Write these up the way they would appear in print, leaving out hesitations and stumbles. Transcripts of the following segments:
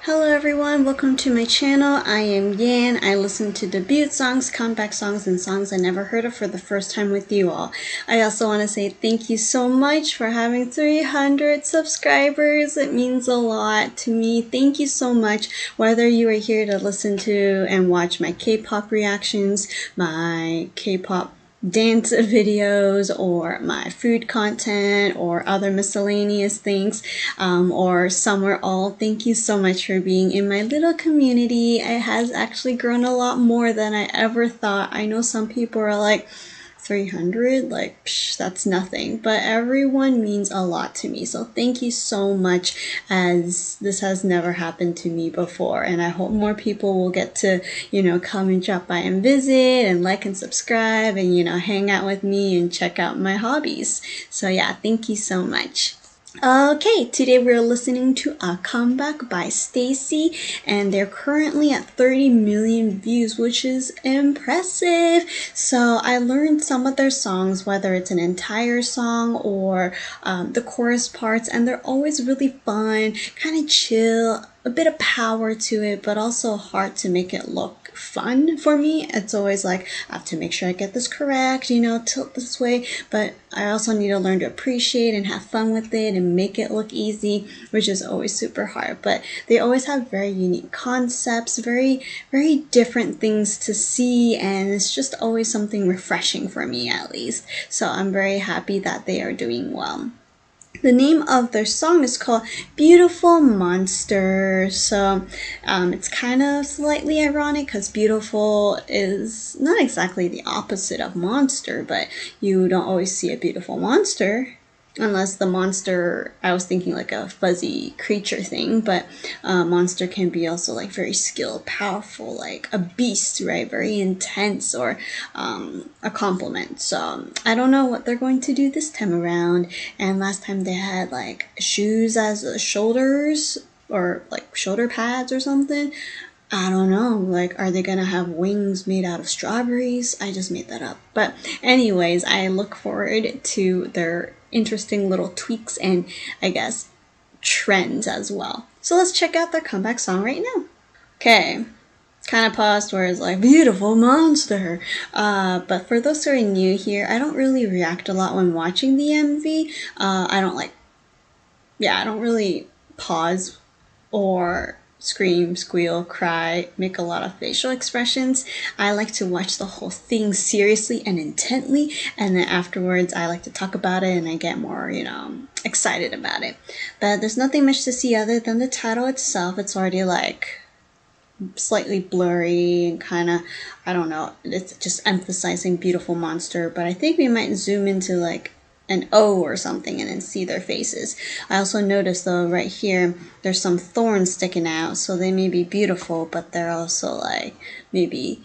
Hello everyone, welcome to my channel. I am Yan. I listen to debut songs, comeback songs, and songs I never heard of for the first time with you all. I also want to say thank you so much for having 300 subscribers. It means a lot to me. Thank you so much. Whether you are here to listen to and watch my K-pop reactions, my K-pop dance videos, or my food content, or other miscellaneous things, or some or all, thank you so much for being in my little community. It has actually grown a lot more than I ever thought. I know some people are like, 300, like, psh, that's nothing, but everyone means a lot to me, so thank you so much, as this has never happened to me before, and I hope more people will get to, come and drop by and visit and like and subscribe and, hang out with me and check out my hobbies. So yeah, thank you so much. Okay, today we're listening to A Comeback by STAYC, and they're currently at 30 million views, which is impressive. So I learned some of their songs, whether it's an entire song or the chorus parts, and they're always really fun, kind of chill, a bit of power to it, but also hard to make it look fun for me. It's always like, I have to make sure I get this correct, tilt this way, but I also need to learn to appreciate and have fun with it and make it look easy, which is always super hard. But they always have very unique concepts, very different things to see, and it's just always something refreshing for me, at least. So I'm very happy that they are doing well. The name of their song is called Beautiful Monster. So it's kind of slightly ironic because beautiful is not exactly the opposite of monster, but you don't always see a beautiful monster. Unless the monster, I was thinking like a fuzzy creature thing, but monster can be also like very skilled, powerful, like a beast, right? Very intense, or a compliment. So I don't know what they're going to do this time around. And last time they had like shoes as shoulders, or like shoulder pads or something. I don't know, like, are they gonna have wings made out of strawberries? I just made that up. But anyways, I look forward to their interesting little tweaks and, I guess, trends as well. So let's check out their comeback song right now. Okay, kind of paused where it's like, beautiful monster. But for those who are new here, I don't really react a lot when watching the MV. I don't really pause or scream, squeal, cry, make a lot of facial expressions. I like to watch the whole thing seriously and intently, and then afterwards I like to talk about it and I get more, excited about it. But there's nothing much to see other than the title itself. It's already like slightly blurry and kind of, I don't know, it's just emphasizing beautiful monster, but I think we might zoom into like an O or something and then see their faces. I also noticed though right here there's some thorns sticking out, so they may be beautiful, but they're also like maybe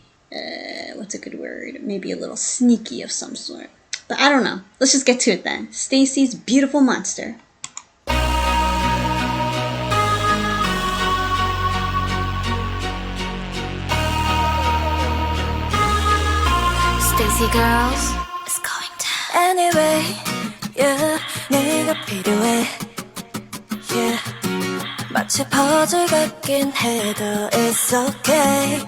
what's a good word, maybe a little sneaky of some sort. But I don't know, let's just get to it then. STAYC's Beautiful Monster. STAYC girls, it's going down. Anyway, yeah, 네가 필요해. Yeah, 마치 퍼즐 같긴 해도 it's okay.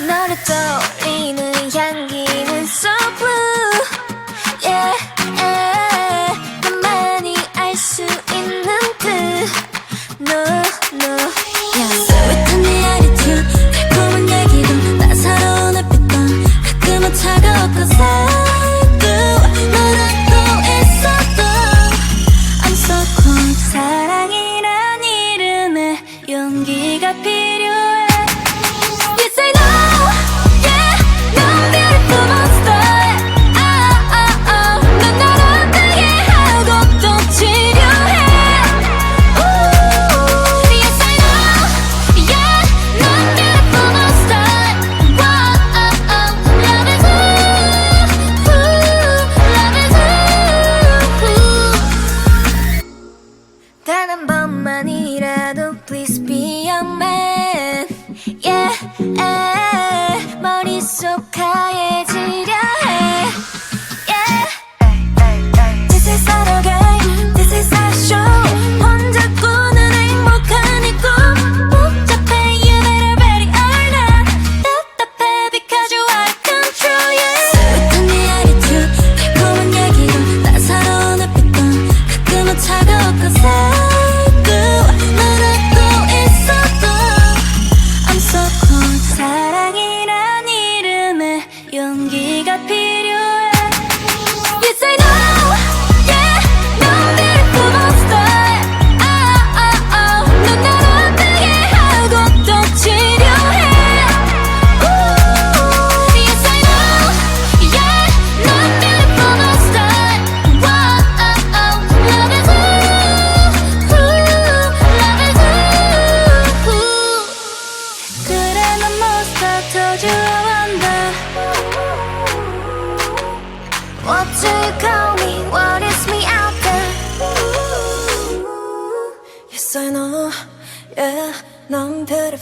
너를 떠올리는 향기는 so blue. Yeah, 나만이 알 수 있는 듯. No, yeah. 스윗한 네 attitude, 달콤한 얘기도 따사로운 햇빛도 가끔은 차가웠던 사이도 너라도 있어도 I'm so cold. 사랑이란 이름에 용기가 필요해. You say no, yeah, 넌 beautiful monster. 넌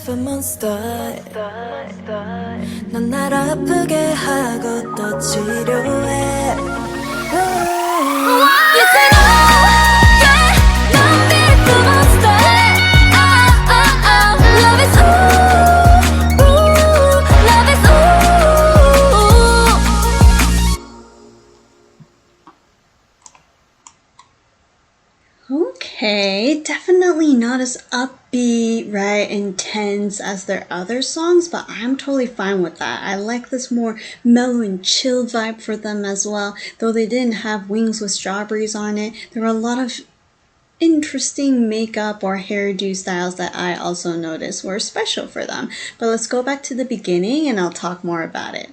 of a monster 넌 날 아프게 하고 또 치료해 You said oh yeah 넌 beautiful monster oh oh oh Love is ooh ooh Love is ooh. Okay, definitely not as upbeat, right, intense as their other songs, but I'm totally fine with that. I like this more mellow and chill vibe for them as well. Though they didn't have wings with strawberries on it, there were a lot of interesting makeup or hairdo styles that I also noticed were special for them. But let's go back to the beginning and I'll talk more about it.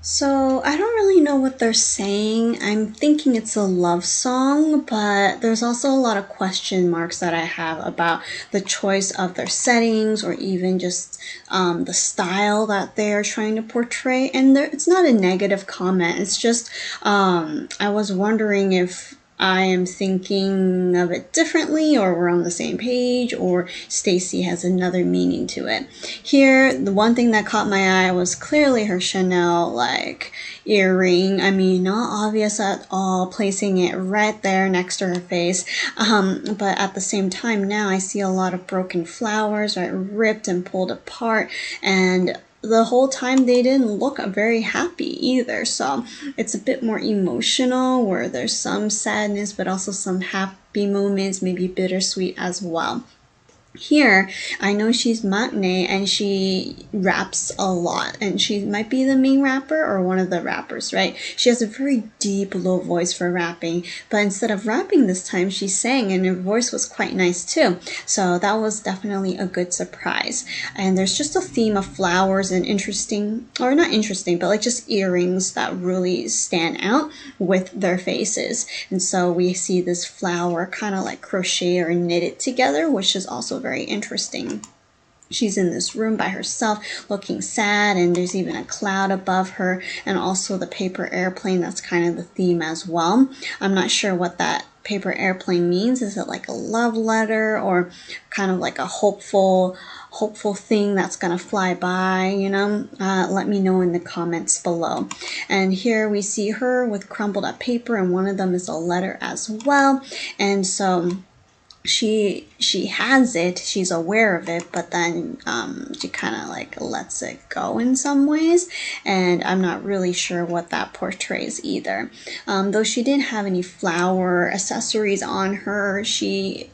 So I don't really know what they're saying. I'm thinking it's a love song, but there's also a lot of question marks that I have about the choice of their settings or even just the style that they're trying to portray. And it's not a negative comment. It's just I was wondering if I am thinking of it differently, or we're on the same page, or STAYC has another meaning to it. Here, the one thing that caught my eye was clearly her Chanel like earring. I mean, not obvious at all, placing it right there next to her face. But at the same time, now I see a lot of broken flowers, right, ripped and pulled apart, and the whole time they didn't look very happy either. So it's a bit more emotional, where there's some sadness but also some happy moments, maybe bittersweet as well. Here, I know she's maknae and she raps a lot, and she might be the main rapper or one of the rappers, right? She has a very deep, low voice for rapping, but instead of rapping this time, she sang, and her voice was quite nice too. So that was definitely a good surprise. And there's just a theme of flowers and interesting, or not interesting, but like just earrings that really stand out with their faces. And so we see this flower kind of like crochet or knitted together, which is also very interesting. She's in this room by herself looking sad, and there's even a cloud above her, and also the paper airplane. That's kind of the theme as well. I'm not sure what that paper airplane means. Is it like a love letter or kind of like a hopeful thing that's gonna fly by, you know? Let me know in the comments below. And here we see her with crumpled up paper, and one of them is a letter as well. And so she has it, she's aware of it, but then she kind of like lets it go in some ways, and I'm not really sure what that portrays either. Though she didn't have any flower accessories on her, she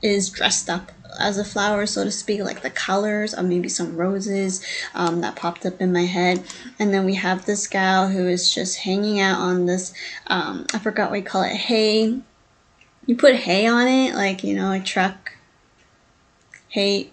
is dressed up as a flower, so to speak, like the colors of maybe some roses that popped up in my head. And then we have this gal who is just hanging out on this I forgot what you call it, hay. You put hay on it, like, you know, a truck, hay.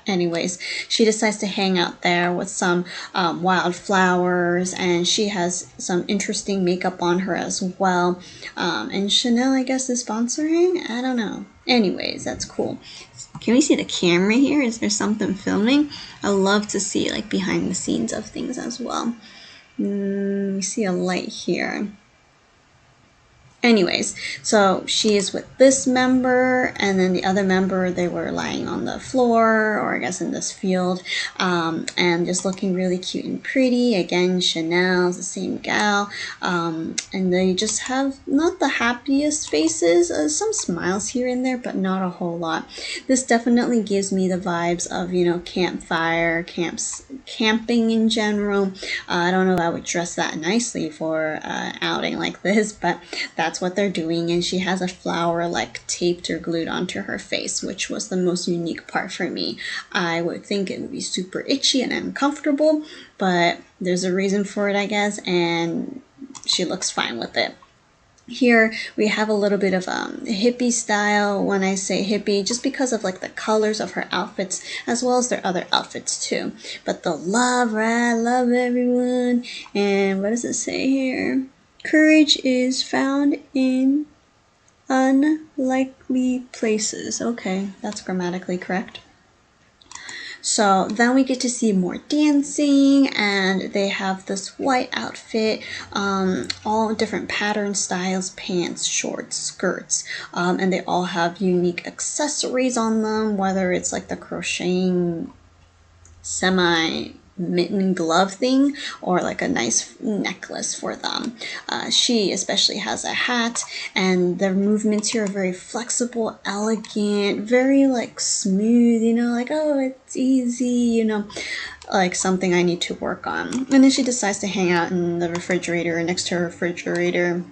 Anyways, she decides to hang out there with some wildflowers, and she has some interesting makeup on her as well. And Chanel, I guess, is sponsoring? I don't know. Anyways, that's cool. Can we see the camera here? Is there something filming? I love to see like behind the scenes of things as well. We see a light here. Anyways, so she is with this member, and then the other member, they were lying on the floor, or I guess in this field, and just looking really cute and pretty. Again, Chanel's the same gal, and they just have not the happiest faces, some smiles here and there, but not a whole lot. This definitely gives me the vibes of, you know, campfire, camping in general. I don't know if I would dress that nicely for an outing like this, but that's what they're doing. And she has a flower like taped or glued onto her face, which was the most unique part for me. I would think it would be super itchy and uncomfortable, but there's a reason for it, I guess, and she looks fine with it. Here we have a little bit of hippie style. When I say hippie, just because of like the colors of her outfits as well as their other outfits too. But the love, right? Love everyone. And what does it say here? Courage is found in unlikely places. Okay, that's grammatically correct. So then we get to see more dancing, and they have this white outfit, all different pattern styles, pants, shorts, skirts, and they all have unique accessories on them, whether it's like the crocheting semi mitten glove thing or like a nice necklace for them. She especially has a hat, and the movements here are very flexible, elegant, very like smooth, you know, like, oh, it's easy, you know, like something I need to work on. And then she decides to hang out in the refrigerator or next to her refrigerator.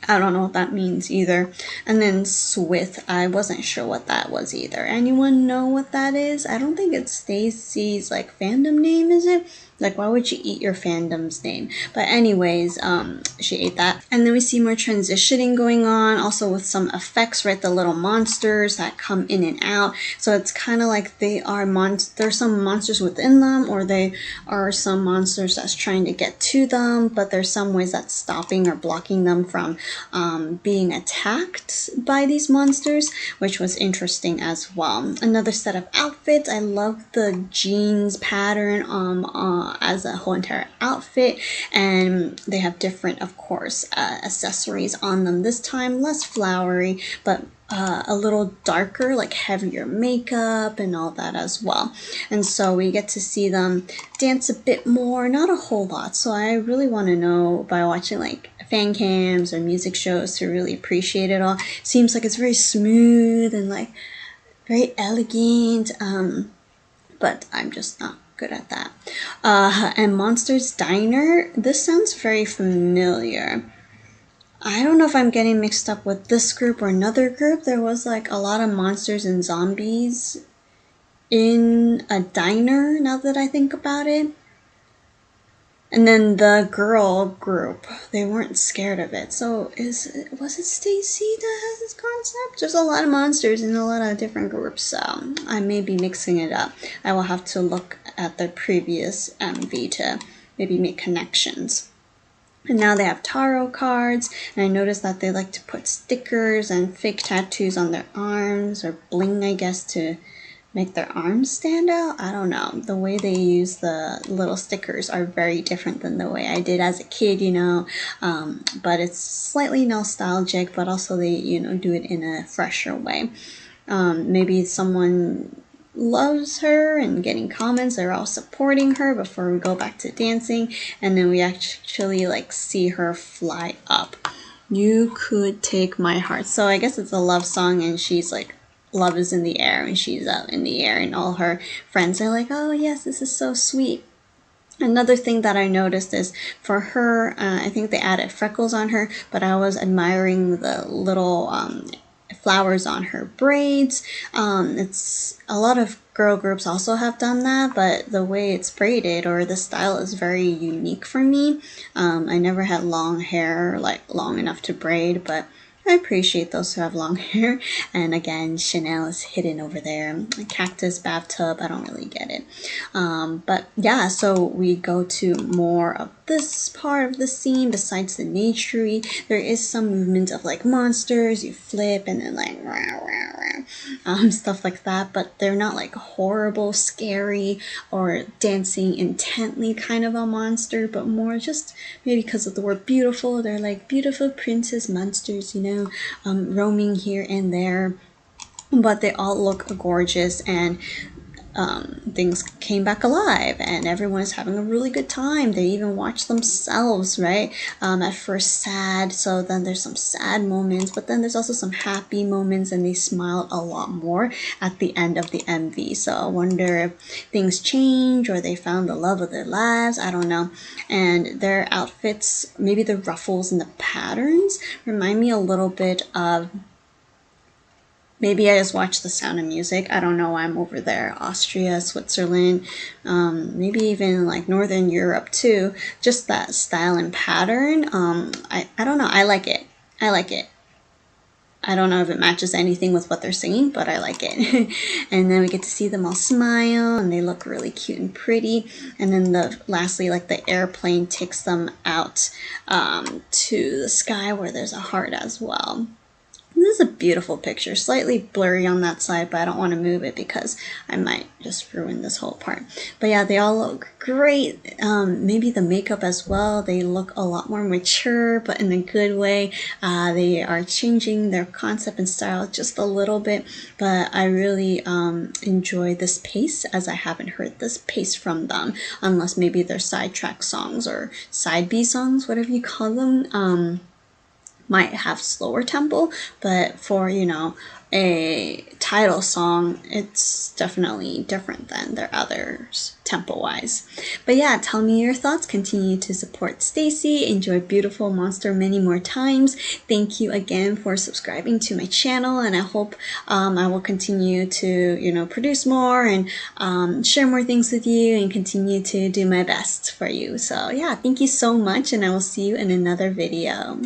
I don't know what that means either. And then Swith, I wasn't sure what that was either. Anyone know what that is? I don't think it's STAYC's like fandom name, is it? Like, why would you eat your fandom's name? But anyways, she ate that. And then we see more transitioning going on, also with some effects, right? The little monsters that come in and out. So it's kind of like they are there's some monsters within them, or they are some monsters that's trying to get to them, but there's some ways that's stopping or blocking them from being attacked by these monsters, which was interesting as well. Another set of outfits. I love the jeans pattern as a whole entire outfit, and they have different, of course, accessories on them. This time less flowery, but a little darker, like heavier makeup and all that as well. And so we get to see them dance a bit more, not a whole lot. So I really want to know by watching like fan cams or music shows to really appreciate it all. Seems like it's very smooth and like very elegant, but I'm just not good at that. And Monsters Diner, this sounds very familiar. I don't know if I'm getting mixed up with this group or another group. There was like a lot of monsters and zombies in a diner, now that I think about it. And then the girl group, they weren't scared of it. So was it STAYC that has this concept? There's a lot of monsters in a lot of different groups, so I may be mixing it up. I will have to look at the previous MV to maybe make connections. And now they have tarot cards, and I noticed that they like to put stickers and fake tattoos on their arms, or bling, I guess, to make their arms stand out. I don't know. The way they use the little stickers are very different than the way I did as a kid, you know. But it's slightly nostalgic, but also they, you know, do it in a fresher way. Maybe someone loves her and getting comments, they're all supporting her before we go back to dancing, and then we actually like see her fly up. You could take my heart. So I guess it's a love song, and she's like, love is in the air, and she's out in the air, and all her friends are like, oh yes, this is so sweet. Another thing that I noticed is for her, I think they added freckles on her, but I was admiring the little flowers on her braids. It's a lot of girl groups also have done that, but the way it's braided or the style is very unique for me. I never had long hair, like long enough to braid, but I appreciate those who have long hair. And again, Chanel is hidden over there. A cactus bathtub, I don't really get it. But yeah, so we go to more of this part of the scene. Besides the naturey, there is some movement of like monsters. You flip and then like rah, rah, rah, stuff like that. But they're not like horrible, scary, or dancing intently kind of a monster, but more just maybe because of the word beautiful. They're like beautiful princess monsters, you know, roaming here and there. But they all look gorgeous, and things came back alive, and everyone is having a really good time. They even watch themselves, right? At first sad, so then there's some sad moments, but then there's also some happy moments, and they smile a lot more at the end of the MV. So I wonder if things change, or they found the love of their lives. I don't know. And their outfits, maybe the ruffles and the patterns, remind me a little bit of, maybe I just watched The Sound of Music. I don't know why I'm over there. Austria, Switzerland, maybe even like Northern Europe too. Just that style and pattern. I don't know. I like it. I like it. I don't know if it matches anything with what they're singing, but I like it. And then we get to see them all smile, and they look really cute and pretty. And then lastly, like the airplane takes them out to the sky where there's a heart as well. This is a beautiful picture, slightly blurry on that side, but I don't want to move it because I might just ruin this whole part. But yeah, they all look great. Maybe the makeup as well. They look a lot more mature, but in a good way. They are changing their concept and style just a little bit, but I really enjoy this pace, as I haven't heard this pace from them, unless maybe they're sidetrack songs or side B songs, whatever you call them. Might have slower tempo, but for, you know, a title song, it's definitely different than their others tempo wise. But yeah, tell me your thoughts. Continue to support STAYC. Enjoy Beautiful Monster many more times. Thank you again for subscribing to my channel, and I hope I will continue to, you know, produce more and share more things with you and continue to do my best for you. So yeah, thank you so much, and I will see you in another video.